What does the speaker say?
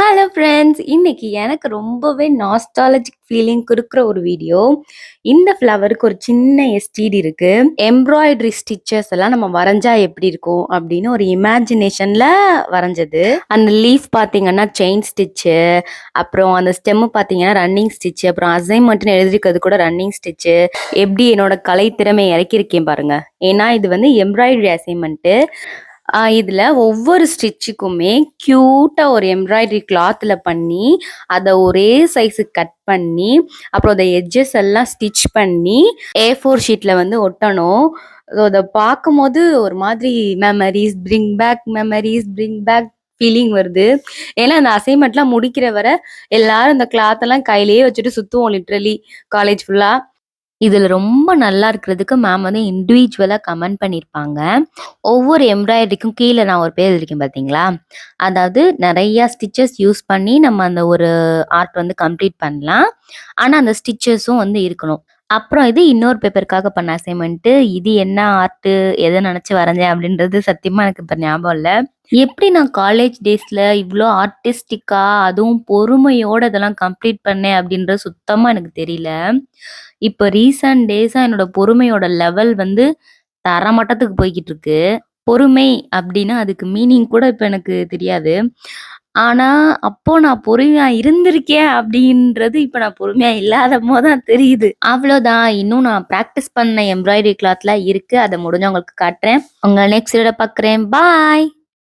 Hello friends! இன்னைக்கு எனக்கு ரொம்பவே நாஸ்டாலஜிக் ஃபீலிங் குடுக்குற ஒரு வீடியோ. இந்த ஃப்ளவருக்கு ஒரு சின்ன எஸ்டிடி இருக்கு. எம்ப்ராய்டரி ஸ்டிச்சஸ் எல்லாம் நம்ம வரைஞ்சா எப்படி இருக்கும் அப்படின்னு ஒரு இமேஜினேஷன்ல வரைஞ்சது. அந்த லீஃப் பார்த்தீங்கன்னா செயின் ஸ்டிச்சு, அப்புறம் அந்த ஸ்டெம் பார்த்தீங்கன்னா ரன்னிங் ஸ்டிச்சு, அப்புறம் அசைன்மெண்ட்னு எழுதியிருக்கிறது கூட ரன்னிங் ஸ்டிச்சு. எப்படி என்னோட கலை திறமையை இறக்கியிருக்கேன் பாருங்க. ஏன்னா இது வந்து எம்ப்ராய்டரி அசைன்மெண்ட்டு. இதுல ஒவ்வொரு ஸ்டிச்சுக்குமே கியூட்டா ஒரு எம்ப்ராய்டரி கிளாத்ல பண்ணி, அத ஒரே சைஸுக்கு கட் பண்ணி, அப்புறம் அந்த எட்ஜஸ் எல்லாம் ஸ்டிச் பண்ணி, A4 ஷீட்ல வந்து ஒட்டணும். அத பார்க்கும்போது ஒரு மாதிரி பிரிங் பேக் ஃபீலிங் வருது. ஏன்னா, அந்த அசைன்மென்ட்லாம் முடிக்கிற வர எல்லாரும் அந்த கிளாத் எல்லாம் கையிலேயே வச்சுட்டு சுத்துவோம் லிட்டரலி காலேஜ் ஃபுல்லா. இதுல ரொம்ப நல்லா இருக்கிறதுக்கு மேம் வந்து இண்டிவிஜுவலா கமெண்ட் பண்ணியிருப்பாங்க. ஒவ்வொரு எம்ப்ராய்டரிக்கும் கீழ நான் ஒரு பேர் எழுதியிருக்கேன் பார்த்தீங்களா? அதாவது நெறைய ஸ்டிச்சஸ் யூஸ் பண்ணி நம்ம அந்த ஒரு ஆர்ட் வந்து கம்ப்ளீட் பண்ணலாம். ஆனா, அந்த ஸ்டிச்சஸும் வந்து இருக்கணும். அப்புறம் இது இன்னொரு பேப்பருக்காக பண்ண அசைன்மென்ட்டு. இது என்ன ஆர்ட்டு? எத நெனச்சு வரைஞ்சேன் அப்படின்றது சத்தியமா எனக்கு இப்ப ஞாபகம் இல்ல. எப்படி நான் காலேஜ் டேஸ்ல இவ்ளோ ஆர்டிஸ்டிக்கா, அதுவும் பொறுமையோட இதெல்லாம் கம்ப்ளீட் பண்ணேன் அப்படின்றது சுத்தமா எனக்கு தெரியல. இப்ப ரீசென்ட் டேஸா என்னோட பொறுமையோட லெவல் வந்து தரமட்டத்துக்கு போய்க்கிட்டு இருக்கு. பொறுமை அப்டின்னா, அதுக்கு மீனிங் கூட இப்ப எனக்கு தெரியாது. ஆனா, அப்போ நான் பொறுமையா இருந்திருக்கேன் அப்டின்றது இப்ப நான் பொறுமையா இல்லாதப்போ தான் தெரியுது. அவ்ளோதான். இன்னும் நான் பிராக்டிஸ் பண்ண எம்ப்ராய்டரி கிளாத்லாம் இருக்கு. அத முடிஞ்சா உங்களுக்கு காட்டுறேன். உங்கள நெக்ஸ்ட் வீடியோல பார்க்குறேன். பாய்.